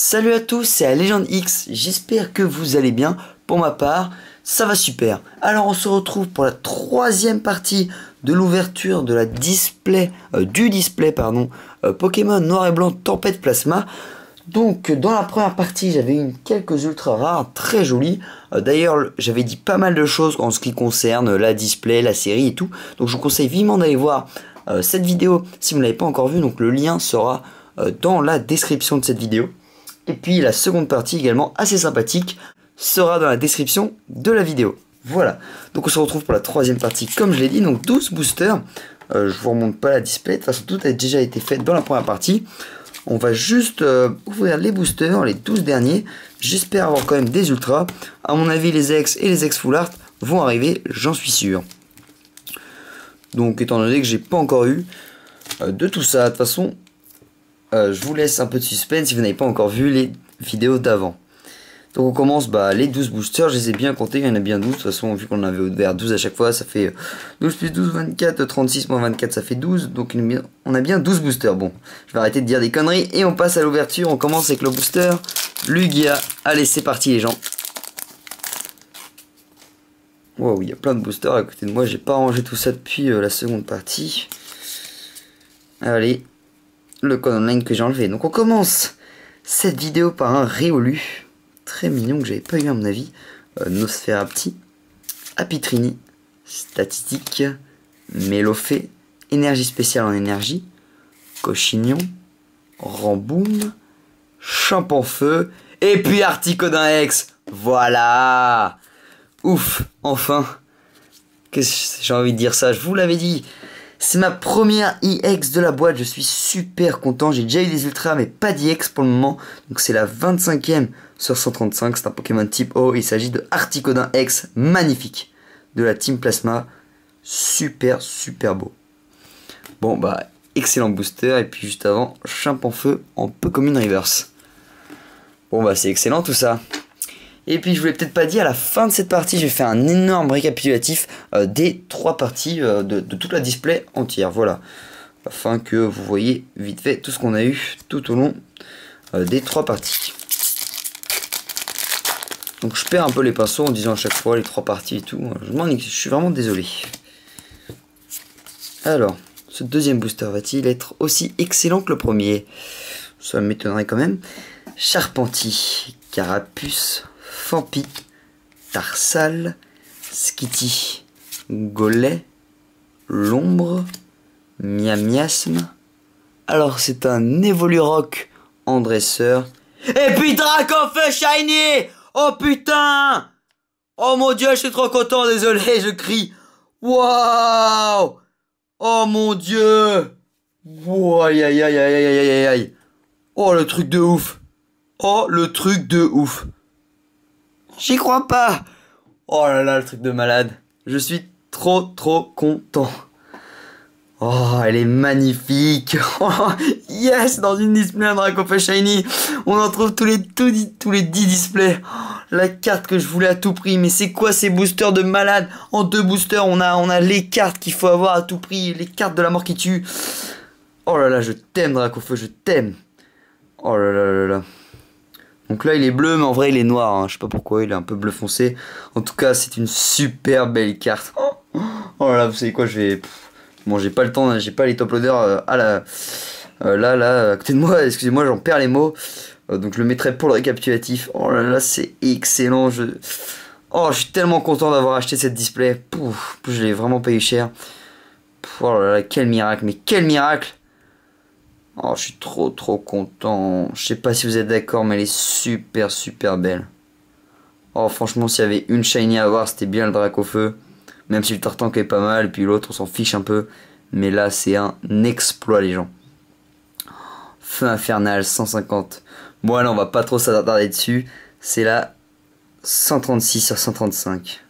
Salut à tous, c'est Legend X, j'espère que vous allez bien. Pour ma part, ça va super. Alors on se retrouve pour la troisième partie de l'ouverture de la display, du display Pokémon Noir et Blanc Tempête Plasma. Donc dans la première partie j'avais eu quelques ultra rares très jolies. D'ailleurs j'avais dit pas mal de choses en ce qui concerne la display, la série et tout. Donc je vous conseille vivement d'aller voir cette vidéo si vous ne l'avez pas encore vue. Donc le lien sera dans la description de cette vidéo. Et puis la seconde partie également assez sympathique sera dans la description de la vidéo. Voilà, donc on se retrouve pour la troisième partie comme je l'ai dit, donc 12 boosters. Je vous remonte pas la display, de toute façon tout a déjà été fait dans la première partie. On va juste ouvrir les boosters, les 12 derniers. J'espère avoir quand même des ultras. À mon avis les ex et les ex full art vont arriver, j'en suis sûr. Donc étant donné que j'ai pas encore eu de tout ça, de toute façon je vous laisse un peu de suspense si vous n'avez pas encore vu les vidéos d'avant. Donc on commence les 12 boosters, je les ai bien comptés, il y en a bien 12, de toute façon vu qu'on avait ouvert 12 à chaque fois, ça fait 12 plus 12, 24, 36 moins 24, ça fait 12, donc on a bien 12 boosters. Bon, je vais arrêter de dire des conneries et on passe à l'ouverture, on commence avec le booster Lugia. Allez c'est parti les gens. Wow, il y a plein de boosters à côté de moi, j'ai pas rangé tout ça depuis la seconde partie. Allez, le code online que j'ai enlevé. Donc on commence cette vidéo par un Riolu, très mignon que j'avais pas eu à mon avis. Nosferapti, Apitrini, Statistique, Mélofée, Énergie spéciale en énergie, Cochignon, Ramboum, Champanfeu, et puis Articodin X. Voilà. Ouf, enfin. Qu'est-ce que j'ai envie de dire ça, je vous l'avais dit. C'est ma première EX de la boîte, je suis super content, j'ai déjà eu des ultras mais pas d'EX pour le moment. Donc c'est la 25e sur 135, c'est un Pokémon type eau, il s'agit de Articodin X, magnifique, de la Team Plasma, super beau. Bon excellent booster, et puis juste avant, Champanfeu en Pokémon Reverse. Bon c'est excellent tout ça. Et puis je vous l'ai peut-être pas dit, à la fin de cette partie, je vais faire un énorme récapitulatif des 3 parties de toute la display entière. Voilà, afin que vous voyez vite fait tout ce qu'on a eu tout au long des 3 parties. Donc je perds un peu les pinceaux en disant à chaque fois les 3 parties et tout. Je suis vraiment désolé. Alors, ce deuxième booster va-t-il être aussi excellent que le premier? Ça m'étonnerait quand même. Charpentier, Carapuce, Fampi, Tarsal, Skitty, Gollet, L'Ombre, Miamiasme. Alors c'est un Evolurock en dresseur. Et puis Dracofeu Shiny. Oh putain. Oh mon dieu, je suis trop content, désolé, je crie. Waouh. Oh mon dieu. Wow, aïe aïe aïe aïe aïe aïe aïe. Oh le truc de ouf. Oh le truc de ouf. J'y crois pas. Oh là là, le truc de malade. Je suis trop content. Oh, elle est magnifique. Oh, yes, dans une display un Dracofeu Shiny. On en trouve tous les 10 displays. Oh, la carte que je voulais à tout prix. Mais c'est quoi ces boosters de malade? En 2 boosters, on a les cartes qu'il faut avoir à tout prix. Les cartes de la mort qui tue. Oh là là, je t'aime Dracofeu, je t'aime. Oh là là là là. Donc là il est bleu mais en vrai il est noir, hein. Je sais pas pourquoi, il est un peu bleu foncé. En tout cas c'est une super belle carte. Oh là là, vous savez quoi, je vais... Bon j'ai pas le temps, j'ai pas les top loaders à la... là à côté de moi, excusez-moi j'en perds les mots. Donc je le mettrai pour le récapitulatif. Oh là là c'est excellent, Oh je suis tellement content d'avoir acheté cette display. Pouf, je l'ai vraiment payé cher. Oh là là, quel miracle, mais quel miracle. Oh, je suis trop content. Je sais pas si vous êtes d'accord, mais elle est super belle. Oh, franchement, s'il y avait une shiny à avoir, c'était bien le Dracofeu. Même si le Tartank est pas mal, et puis l'autre, on s'en fiche un peu. Mais là, c'est un exploit, les gens. Feu infernal, 150. Bon, là, on va pas trop s'attarder dessus. C'est la 136 sur 135.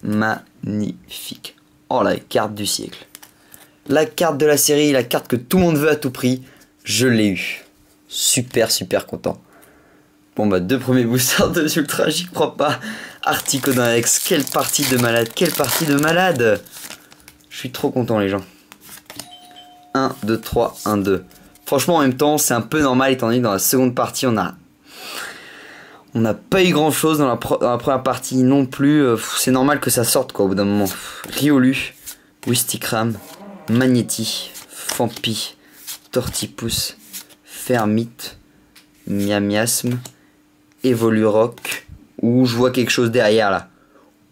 Magnifique. Oh, la carte du siècle. La carte de la série, la carte que tout le monde veut à tout prix, je l'ai eu. Super content. Bon 2 premiers boosters de ultra, j'y crois pas. Articodin X, quelle partie de malade, Je suis trop content les gens. 1, 2, 3, 1, 2. Franchement en même temps c'est un peu normal étant donné que dans la seconde partie on a On n'a pas eu grand chose dans la première partie non plus. C'est normal que ça sorte quoi au bout d'un moment. Riolu, Wistikram, Magnéti, Fampi, Tortipousse, Fermite, Miamiasme, Evolurock. Ouh, je vois quelque chose derrière là.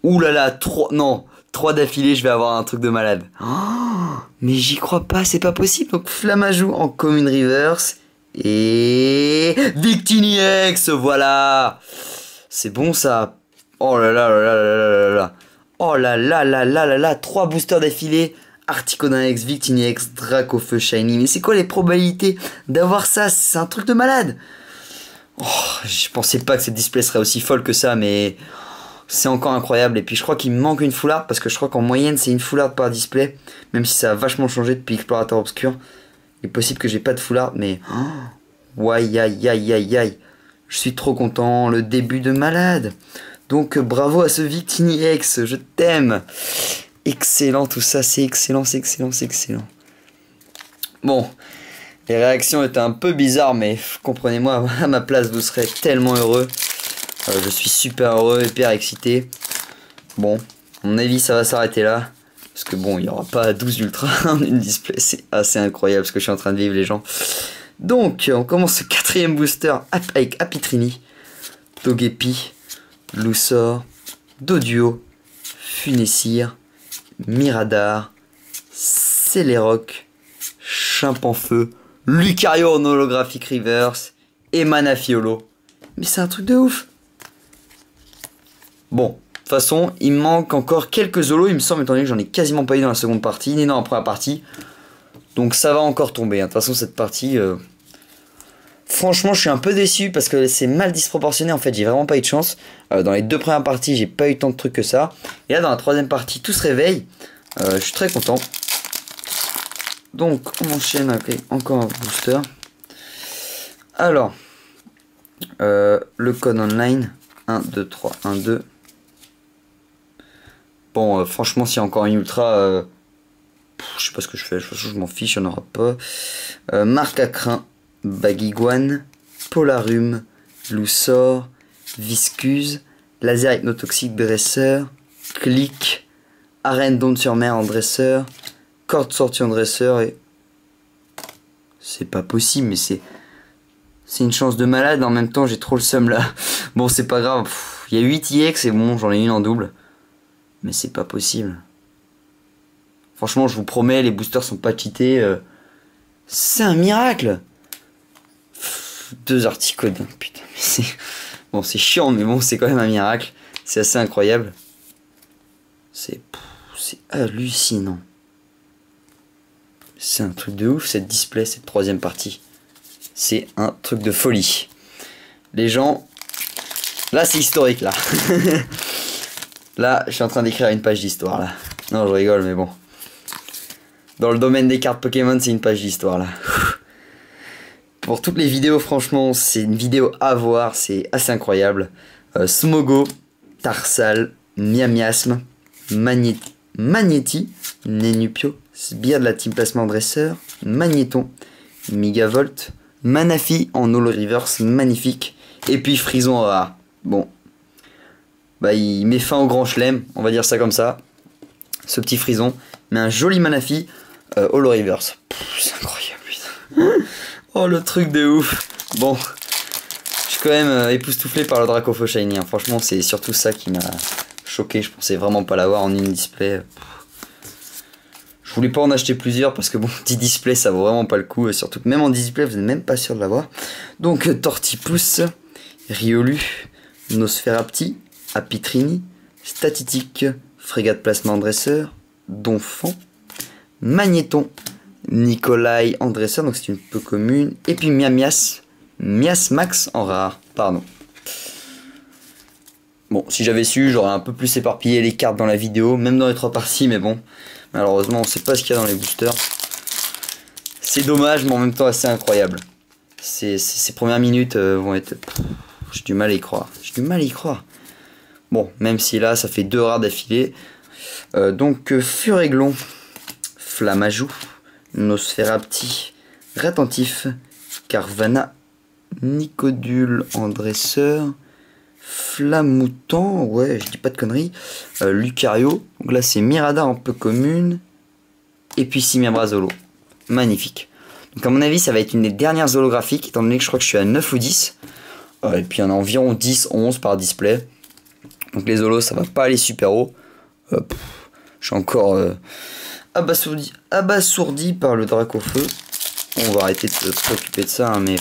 Ouh là là, 3 d'affilée, je vais avoir un truc de malade. Oh, mais j'y crois pas, c'est pas possible. Donc Flamajou en commune reverse. Et Victiniex, voilà. C'est bon ça. Oh là là là là là là là. Oh là là là là là là. 3 boosters d'affilée. Articuno X, Victiniex, Dracofeu, Shiny. Mais c'est quoi les probabilités d'avoir ça? C'est un truc de malade. Oh, je pensais pas que cette display serait aussi folle que ça, mais c'est encore incroyable. Et puis je crois qu'il me manque une foularde, parce que je crois qu'en moyenne c'est une foularde par display. Même si ça a vachement changé depuis Explorateur Obscur. Il est possible que j'ai pas de foulard, mais... Oh, aïe, aïe, aïe, aïe, aïe. Je suis trop content, le début de malade. Donc, bravo à ce Victiniex, je t'aime. Excellent tout ça, c'est excellent, c'est excellent, c'est excellent. Bon, les réactions étaient un peu bizarres, mais comprenez-moi, à ma place, vous serez tellement heureux. Je suis super heureux, hyper excité. Bon, à mon avis, ça va s'arrêter là. Parce que bon, il n'y aura pas 12 ultras en une display, c'est assez incroyable ce que je suis en train de vivre les gens. Donc, on commence le 4ème booster avec Apitrini, Togepi, Loussor, Doduo, Funessir, Miradar, Celeroc, Chimpanfeu, Lucario en holographique reverse et Manafiolo. Mais c'est un truc de ouf. Bon. De toute façon, il me manque encore quelques holos, il me semble, étant donné que j'en ai quasiment pas eu dans la seconde partie, ni dans la première partie. Donc ça va encore tomber. De toute façon, cette partie... Franchement, je suis un peu déçu parce que c'est mal disproportionné. En fait, j'ai vraiment pas eu de chance. Dans les 2 premières parties, j'ai pas eu tant de trucs que ça. Et là, dans la 3ème partie, tout se réveille. Je suis très content. Donc, on enchaîne avec encore un booster. Alors, le code online. 1, 2, 3, 1, 2... Bon, franchement, s'il y a encore une ultra, je sais pas ce que je fais, je m'en fiche, il n'y en aura pas. Marcacrin, Baguiguane, Polarum, Loussor, Viscuse, Laser Hypnotoxique Dresseur, Click, Arène d'onde sur mer en dresseur, Corde sortie en dresseur et... C'est pas possible, mais c'est une chance de malade, en même temps j'ai trop le seum là. Bon, c'est pas grave, il y a 8 IX et bon, j'en ai une en double. Mais c'est pas possible. Franchement, je vous promets, les boosters sont pas cheatés. C'est un miracle. 2 Articodes. Putain, mais c'est... Bon, c'est chiant, mais bon, c'est quand même un miracle. C'est assez incroyable. C'est hallucinant. C'est un truc de ouf, cette display, cette 3ème partie. C'est un truc de folie. Les gens... Là, c'est historique, là. Là, je suis en train d'écrire une page d'histoire, là. Non, je rigole, mais bon. Dans le domaine des cartes Pokémon, c'est une page d'histoire, là. Pour toutes les vidéos, franchement, c'est une vidéo à voir. C'est assez incroyable. Smogo, Tarsal, Miamiasme, Magnéti, Nenupio, Sbire de la team placement dresseur, Magnéton, Megavolt, Manafi en Holo Reverse, magnifique. Et puis Frison en rare. Bon. Bah, il met fin au grand chelem, on va dire ça comme ça. Ce petit Frison. Mais un joli Manafi Holo Reverse. C'est incroyable, putain. Oh, le truc de ouf. Bon. Je suis quand même époustouflé par le Dracofeu Shiny. Hein. Franchement, c'est surtout ça qui m'a choqué. Je pensais vraiment pas l'avoir en une display. Je voulais pas en acheter plusieurs parce que bon, 10 displays ça vaut vraiment pas le coup. Et surtout que même en 10 displays, vous n'êtes même pas sûr de l'avoir. Donc, Tortipousse, Riolu, Nosferapti, Apitrini, Statitique, Frégate placement dresseur, Donphan, Magnéton, Nikolai en dresseur, donc c'est une peu commune, et puis Mias Max en rare, pardon. Bon, si j'avais su, j'aurais un peu plus éparpillé les cartes dans la vidéo, même dans les 3 parties, mais bon, malheureusement on sait pas ce qu'il y a dans les boosters. C'est dommage, mais en même temps assez incroyable. Ces premières minutes vont être... J'ai du mal à y croire, j'ai du mal à y croire. Bon, même si là, ça fait 2 rares d'affilée. Donc, Furéglon, Flamajou, Nosferapti, Rétentif, Carvana, Nicodule en dresseur, Flamoutant, ouais, je dis pas de conneries. Lucario, donc là c'est Mirada un peu commune. Et puis Simiabra Holo. Magnifique. Donc à mon avis ça va être une des dernières holographiques, étant donné que je crois que je suis à 9 ou 10. Et puis il y en a environ 10, 11 par display. Donc les holos ça va pas aller super haut. Je suis encore abasourdi par le Dracofeu. On va arrêter de se préoccuper de ça, hein, mais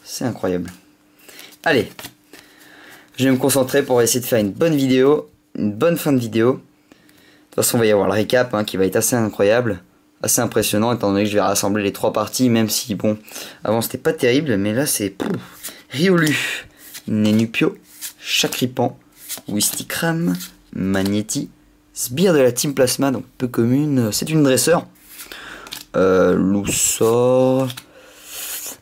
c'est incroyable. Allez, je vais me concentrer pour essayer de faire une bonne vidéo, une bonne fin de vidéo. De toute façon, on va y avoir le récap hein, qui va être assez incroyable, assez impressionnant, étant donné que je vais rassembler les 3 parties, même si, bon, avant c'était pas terrible, mais là c'est Riolu, Nenupio, Chakripan, Wistikram, Magnéti, Sbire de la Team Plasma, donc peu commune, c'est une dresseur. Loussor.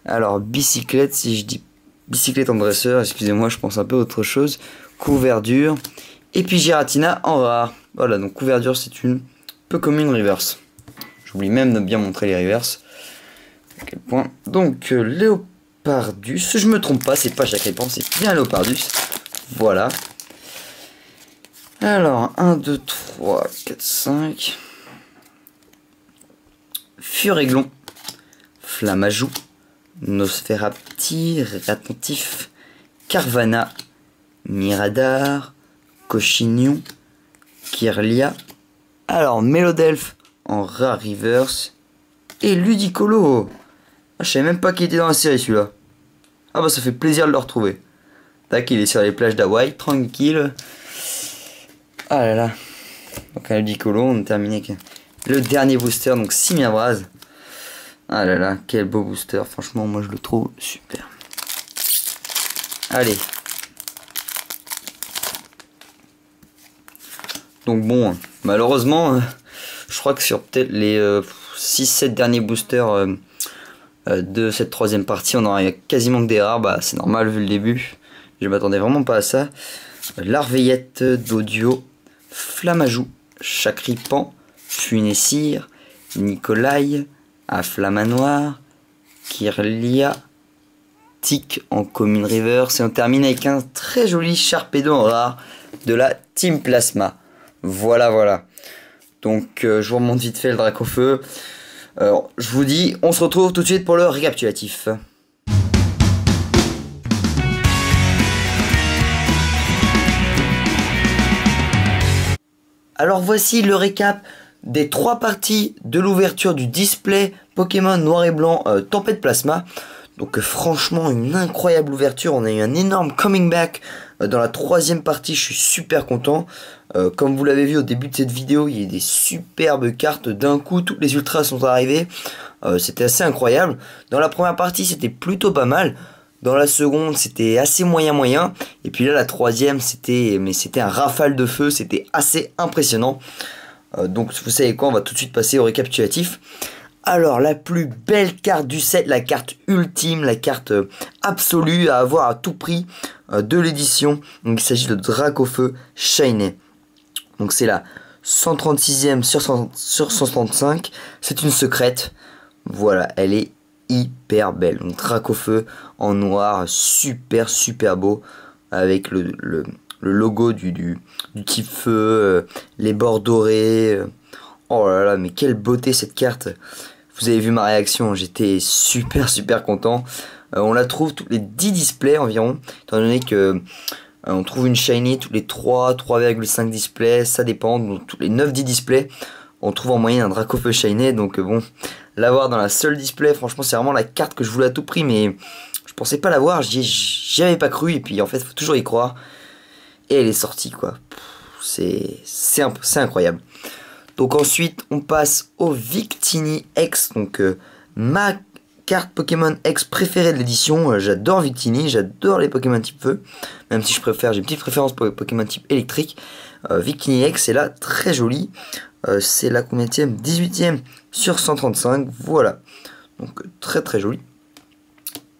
Alors, bicyclette, si je dis bicyclette en dresseur, excusez-moi, je pense un peu à autre chose. Couverture. Et puis Giratina en rare. Voilà, donc couverture, c'est une peu commune reverse. J'oublie même de bien montrer les reverse. À quel point. Donc, Léopardus, je me trompe pas, c'est pas Chakripan, c'est bien Léopardus. Voilà. Alors, 1, 2, 3, 4, 5. Furéglon, Flammajou, Nosferapti, Ratentif, Carvana, Miradar, Cochignon, Kirlia, alors Mélodelphe en rare reverse, et Ludicolo. Ah, je savais même pas qu'il était dans la série celui-là. Ah bah ça fait plaisir de le retrouver. Tac, il est sur les plages d'Hawaï, tranquille. Ah là là. Donc un Ludicolo, on a terminé avec le dernier booster, donc Simiabra. Ah là là, quel beau booster, franchement moi je le trouve super. Allez. Donc bon, malheureusement, je crois que sur peut-être les 6-7 derniers boosters de cette 3ème partie, on aura quasiment que des rares, bah c'est normal vu le début. Je m'attendais vraiment pas à ça. Larveillette d'Audio, Flammajou, Chakripan, Funessir, Nicolai, Afflamanoir, Kirlia, Tic en commune reverse. Et on termine avec un très joli Sharpedo en rare de la Team Plasma. Voilà, voilà. Donc je vous remonte vite fait le Dracofeu. Je vous dis, on se retrouve tout de suite pour le récapitulatif. Alors voici le récap des 3 parties de l'ouverture du display Pokémon Noir et Blanc Tempête Plasma. Donc franchement une incroyable ouverture, on a eu un énorme coming back dans la 3ème partie, je suis super content. Comme vous l'avez vu au début de cette vidéo, il y a des superbes cartes, d'un coup toutes les ultras sont arrivées, c'était assez incroyable. Dans la première partie c'était plutôt pas mal, dans la seconde c'était assez moyen, et puis là la 3ème c'était un rafale de feu, c'était assez impressionnant. Donc vous savez quoi, on va tout de suite passer au récapitulatif. Alors la plus belle carte du set, la carte ultime, la carte absolue à avoir à tout prix de l'édition. Donc il s'agit de Dracofeu Shiny. Donc c'est la 136ème sur 135. C'est une secrète. Voilà, elle est hyper belle. Donc Dracofeu en noir, super beau. Avec le logo du type feu, les bords dorés. Oh là là, mais quelle beauté cette carte. Vous avez vu ma réaction, j'étais super content. On la trouve tous les 10 displays environ, étant donné que on trouve une shiny tous les 3,5 displays, ça dépend. Donc tous les 9-10 displays, on trouve en moyenne un Dracofeu shiny. Donc bon, l'avoir dans la seule display, franchement c'est vraiment la carte que je voulais à tout prix, mais je pensais pas l'avoir, j'y avais pas cru. Et puis en fait, faut toujours y croire. Et elle est sortie quoi. C'est incroyable. Donc ensuite, on passe au Victini X, donc ma carte Pokémon X préférée de l'édition. J'adore Victini, j'adore les Pokémon type feu, même si j'ai une petite préférence pour les Pokémon type électrique. Victini X est là, très jolie. C'est la combienième, 18ème sur 135, voilà. Donc très jolie.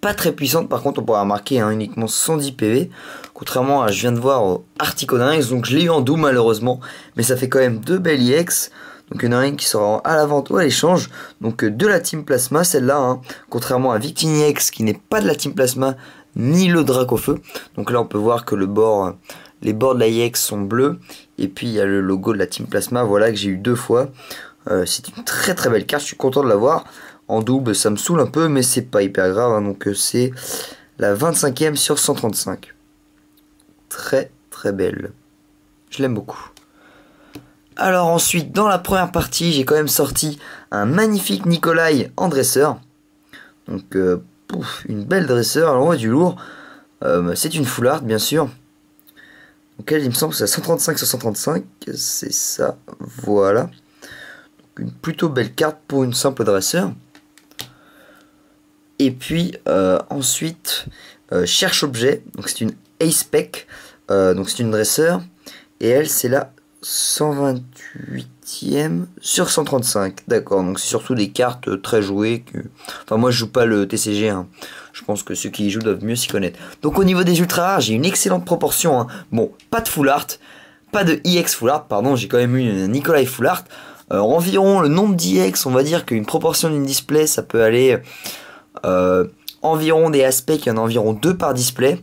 Pas très puissante, par contre on pourra remarquer hein, uniquement 110 PV, contrairement à je viens de voir au Articuno, donc je l'ai eu en doux malheureusement, mais ça fait quand même 2 belles EX. Donc il y en a une qui sera à la vente ou à l'échange, donc de la Team Plasma celle-là, hein, contrairement à Victini X qui n'est pas de la Team Plasma ni le Dracofeu. Donc là on peut voir que les bords de la EX sont bleus. Et puis il y a le logo de la Team Plasma, voilà, que j'ai eu 2 fois. C'est une très très belle carte, je suis content de l'avoir. En double ça me saoule un peu, mais c'est pas hyper grave, hein. Donc c'est la 25e sur 135. Très très belle. Je l'aime beaucoup. Alors ensuite, dans la première partie, j'ai quand même sorti un magnifique Nikolai en dresseur. Donc, une belle dresseur, alors on voit du lourd. C'est une full art, bien sûr. Donc elle, il me semble que c'est à 135 sur 135. C'est ça, voilà. Donc, une plutôt belle carte pour une simple dresseur. Et puis, ensuite, Cherche Objet. Donc c'est une A-Spec. Donc c'est une dresseur. Et elle, c'est la 128e sur 135. D'accord, donc c'est surtout des cartes très jouées. Enfin, moi je joue pas le TCG, hein. Je pense que ceux qui y jouent doivent mieux s'y connaître. Donc au niveau des ultra rares, j'ai une excellente proportion, hein. Bon, pas de full art, pas de EX full art, pardon, j'ai quand même eu une Nikolai full art. Environ le nombre d'EX, on va dire qu'une proportion d'une display, ça peut aller environ des aspects, il y en a environ 2 par display.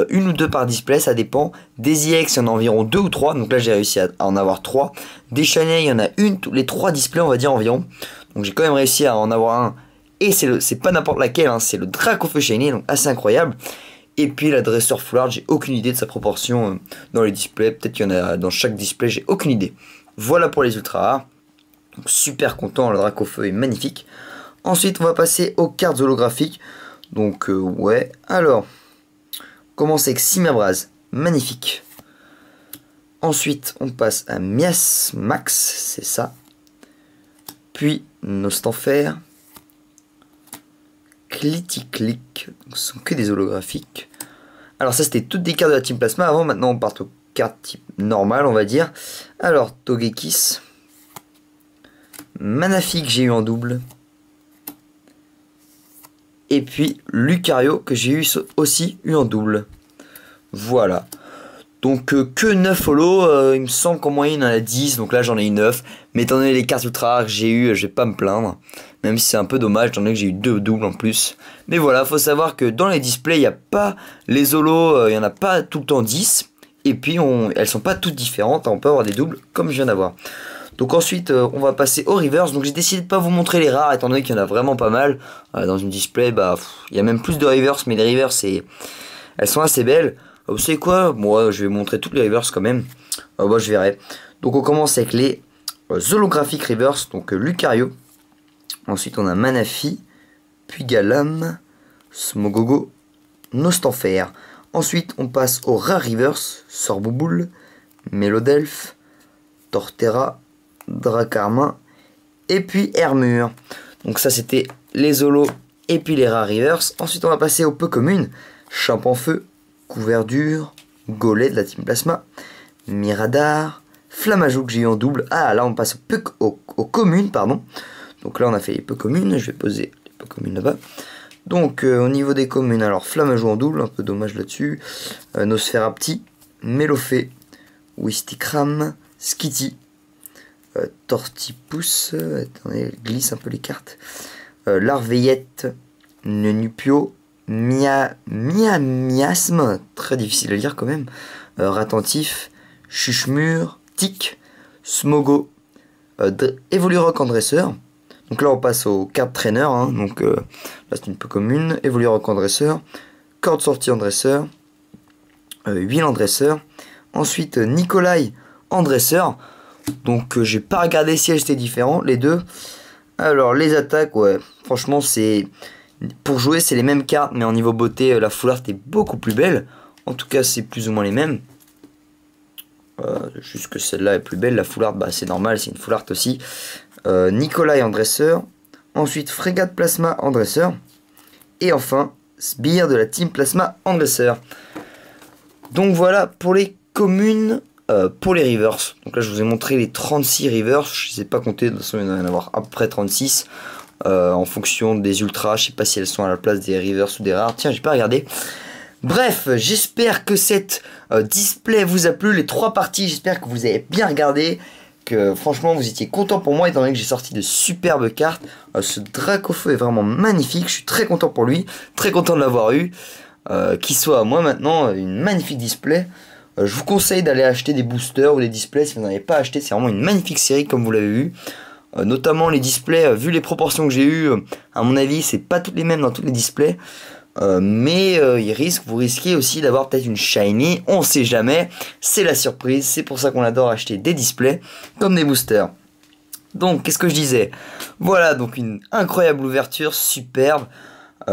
Une ou 2 par display, ça dépend. Des EX, il y en a environ 2 ou 3. Donc là, j'ai réussi à en avoir 3. Des Shiny, il y en a une tous les 3 displays, on va dire environ. Donc j'ai quand même réussi à en avoir un. Et c'est pas n'importe laquelle, hein, c'est le Dracofeu Shiny, donc assez incroyable. Et puis la dresseur full art, j'ai aucune idée de sa proportion dans les displays. Peut-être qu'il y en a dans chaque display, j'ai aucune idée. Voilà pour les ultra rares. Donc super content, le Dracofeu est magnifique. Ensuite, on va passer aux cartes holographiques. Donc ouais, alors... On commence avec Simabraz, magnifique. Ensuite, on passe à Mias Max, c'est ça. Puis Nostanfer, Cliticlic, ce sont que des holographiques. Alors ça, c'était toutes des cartes de la Team Plasma. Avant, maintenant, on part aux cartes type normales, on va dire. Alors, Togekiss, Manaphy que j'ai eu en double. Et puis Lucario que j'ai aussi eu en double. Voilà. Donc que 9 holos, il me semble qu'en moyenne il y en a 10, donc là j'en ai eu 9. Mais étant donné les cartes ultra rares que j'ai eu, je vais pas me plaindre. Même si c'est un peu dommage, étant donné que j'ai eu 2 doubles en plus. Mais voilà, faut savoir que dans les displays, il n'y a pas les holos, il n'y en a pas tout le temps 10. Et puis elles sont pas toutes différentes, on peut avoir des doubles comme je viens d'avoir. Donc ensuite, on va passer aux reverse. Donc j'ai décidé de pas vous montrer les rares, étant donné qu'il y en a vraiment pas mal. Dans une display, bah, il y a même plus de reverse, mais les reverse, elles sont assez belles. Vous savez quoi? Moi, je vais montrer toutes les reverse quand même. Bah, je verrai. Donc on commence avec les holographiques reverse. Donc Lucario. Ensuite, on a Manaphy, puis Galam, Smogogo, Nostanfer. Ensuite, on passe aux rares reverse. Sorbouboule, Mélodelph, Torterra, Dracarmin et puis Hermure. Donc ça c'était les holos et puis les rares reverse. Ensuite on va passer aux peu communes. Champ-en-Feu, Couverture, Golet de la Team Plasma, Miradar, Flamajou que j'ai eu en double. Ah là on passe aux communes, pardon. Donc là on a fait les peu communes, je vais poser les peu communes là-bas. Donc au niveau des communes, alors Flamajou en double, un peu dommage là-dessus. Nosferapti, Mélofée, Wistikram, Skitty, Tortipousse, attendez, glisse un peu les cartes. Larveillette, Nenupio, Miasme, très difficile à lire quand même. Ratentif, Chuchemur, Tic, Smogo, Evolurock en dresseur. Donc là on passe aux cartes trainer, hein. Donc là c'est une peu commune. Evolurock en dresseur, Corde sortie en dresseur, Huile en dresseur. Ensuite Nikolai en dresseur. Donc j'ai pas regardé si elles étaient différentes les deux. Alors les attaques, ouais, franchement c'est... Pour jouer c'est les mêmes cartes, mais en niveau beauté la full art est beaucoup plus belle. En tout cas c'est plus ou moins les mêmes. Juste que celle-là est plus belle, la full art, bah c'est normal, c'est une full art aussi. Nikolai en dresseur. Ensuite Frégate Plasma en dresseur. Et enfin Sbire de la Team Plasma en dresseur. Donc voilà pour les communes. Pour les reverse, donc là je vous ai montré les 36 reverse, je ne les ai pas comptés, de toute façon il doit y en avoir à peu près 36 en fonction des ultras, je sais pas si elles sont à la place des reverse ou des rares, tiens j'ai pas regardé. Bref, j'espère que cette display vous a plu, les 3 parties, j'espère que vous avez bien regardé, que franchement vous étiez content pour moi étant donné que j'ai sorti de superbes cartes. Ce Dracofeu est vraiment magnifique, je suis très content pour lui, très content de l'avoir eu. qui soit moi maintenant une magnifique display. Je vous conseille d'aller acheter des boosters ou des displays si vous n'en avez pas acheté. C'est vraiment une magnifique série comme vous l'avez vu. Notamment les displays, vu les proportions que j'ai eues, à mon avis c'est pas toutes les mêmes dans tous les displays. Mais vous risquez aussi d'avoir peut-être une shiny, on sait jamais, c'est la surprise, c'est pour ça qu'on adore acheter des displays comme des boosters. Donc qu'est-ce que je disais? Voilà, donc une incroyable ouverture, superbe.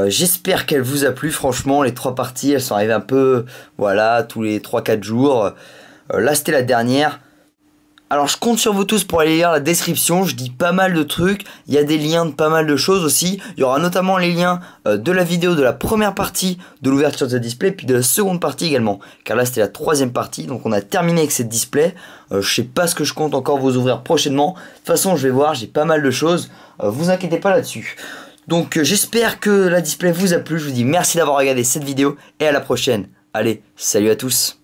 J'espère qu'elle vous a plu, franchement les 3 parties elles sont arrivées un peu, voilà, tous les 3-4 jours. Là c'était la dernière. Alors je compte sur vous tous pour aller lire la description, je dis pas mal de trucs, il y a des liens de pas mal de choses aussi, il y aura notamment les liens de la vidéo de la première partie de l'ouverture de ce display, puis de la seconde partie également, car là c'était la 3e partie, donc on a terminé avec cette display, je sais pas ce que je compte encore vous ouvrir prochainement, de toute façon je vais voir, j'ai pas mal de choses, vous inquiétez pas là-dessus. Donc j'espère que la display vous a plu, je vous dis merci d'avoir regardé cette vidéo, et à la prochaine. Allez, salut à tous.